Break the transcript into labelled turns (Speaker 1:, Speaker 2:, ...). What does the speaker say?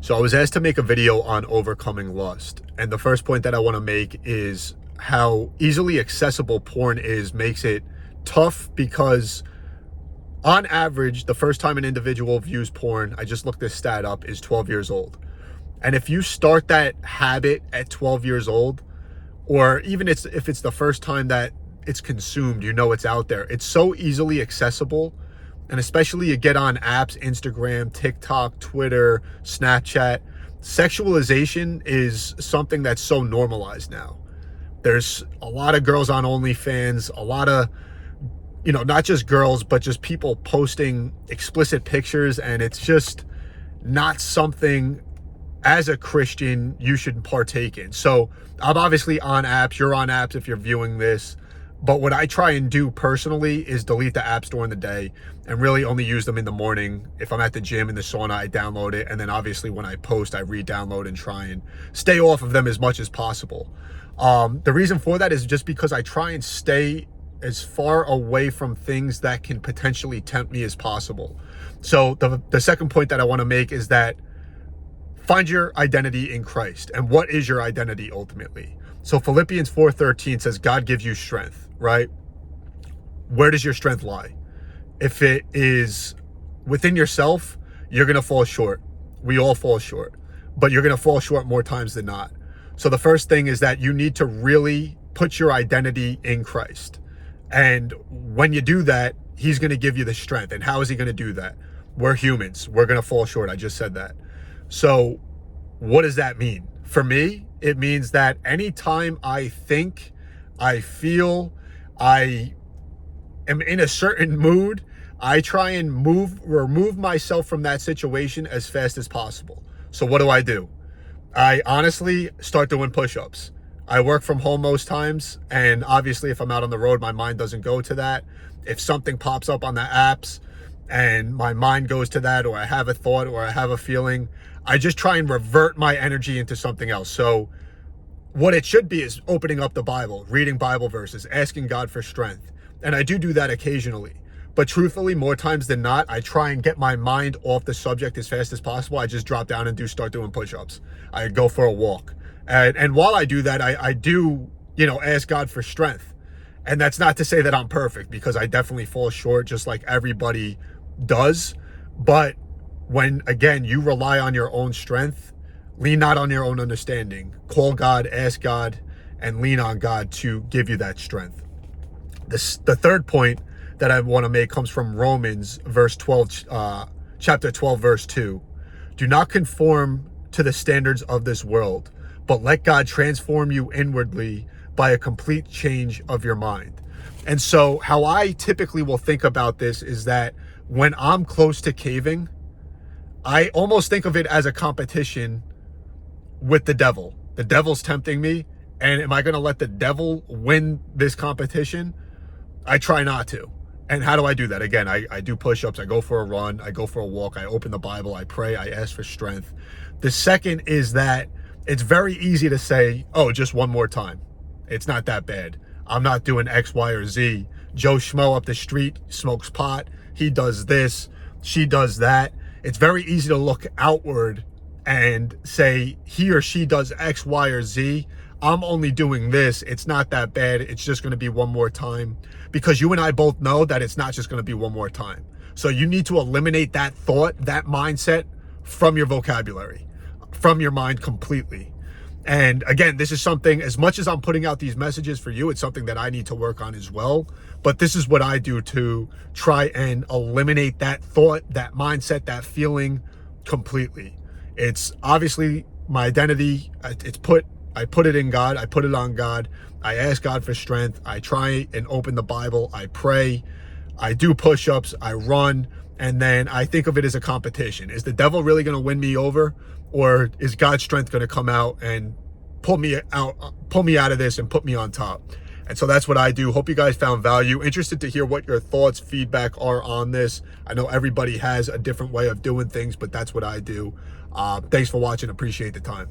Speaker 1: So I was asked to make a video on overcoming lust. And the first point that I want to make is how easily accessible porn is makes it tough because on average, the first time an individual views porn, I just looked this stat up, is 12 years old. And if you start that habit at 12 years old, or even if it's the first time that it's consumed, you know it's out there, it's so easily accessible. And especially you get on apps, Instagram, TikTok, Twitter, Snapchat, sexualization is something that's so normalized now. There's a lot of girls on OnlyFans, a lot of, not just girls, but just people posting explicit pictures. And it's just not something as a Christian you should partake in. So I'm obviously on apps. You're on apps if you're viewing this. But what I try and do personally is delete the apps during the day and really only use them in the morning. If I'm at the gym, in the sauna, I download it. And then obviously when I post, I re-download and try and stay off of them as much as possible. The reason for that is just because I try and stay as far away from things that can potentially tempt me as possible. So the second point that I want to make is that find your identity in Christ. And what is your identity ultimately? So Philippians 4:13 says, God gives you strength, right? Where does your strength lie? If it is within yourself, you're going to fall short. We all fall short, but you're going to fall short more times than not. So the first thing is that you need to really put your identity in Christ. And when you do that, he's going to give you the strength. And how is he going to do that? We're humans. We're going to fall short. I just said that. So what does that mean? For me, it means that anytime I think, I feel, I am in a certain mood, I try and remove myself from that situation as fast as possible. So what do? I honestly start doing push-ups. I work from home most times, and obviously if I'm out on the road, my mind doesn't go to that. If something pops up on the apps and my mind goes to that, or I have a thought or I have a feeling, I just try and revert my energy into something else. So what it should be is opening up the Bible, reading Bible verses, asking God for strength. And I do that occasionally. But truthfully, more times than not, I try and get my mind off the subject as fast as possible. I just drop down and start doing push-ups. I go for a walk. And while I do that, I do, ask God for strength. And that's not to say that I'm perfect, because I definitely fall short just like everybody does. But when, again, you rely on your own strength, lean not on your own understanding. Call God, ask God, and lean on God to give you that strength. The third point that I want to make comes from Romans chapter 12, verse 2. Do not conform to the standards of this world, but let God transform you inwardly by a complete change of your mind. And so how I typically will think about this is that when I'm close to caving, I almost think of it as a competition with the devil. The devil's tempting me, and am I going to let the devil win this competition? I try not to. And how do I do that? Again, I do push-ups, I go for a run, I go for a walk, I open the Bible, I pray, I ask for strength. The second is that it's very easy to say, oh, just one more time. It's not that bad. I'm not doing X, Y, or Z. Joe Schmo up the street smokes pot. He does this. She does that. It's very easy to look outward and say he or she does X, Y, or Z. I'm only doing this. It's not that bad. It's just going to be one more time. Because you and I both know that it's not just going to be one more time. So you need to eliminate that thought, that mindset from your vocabulary, from your mind completely. And again, this is something, as much as I'm putting out these messages for you, it's something that I need to work on as well. But this is what I do to try and eliminate that thought, that mindset, that feeling completely. It's obviously my identity. I put it in God. I put it on God. I ask God for strength. I try and open the Bible. I pray. I do push-ups. I run. And then I think of it as a competition. Is the devil really going to win me over? Or is God's strength going to come out and pull me out of this and put me on top? And so that's what I do. Hope you guys found value. Interested to hear what your thoughts, feedback are on this. I know everybody has a different way of doing things, but that's what I do. Thanks for watching. Appreciate the time.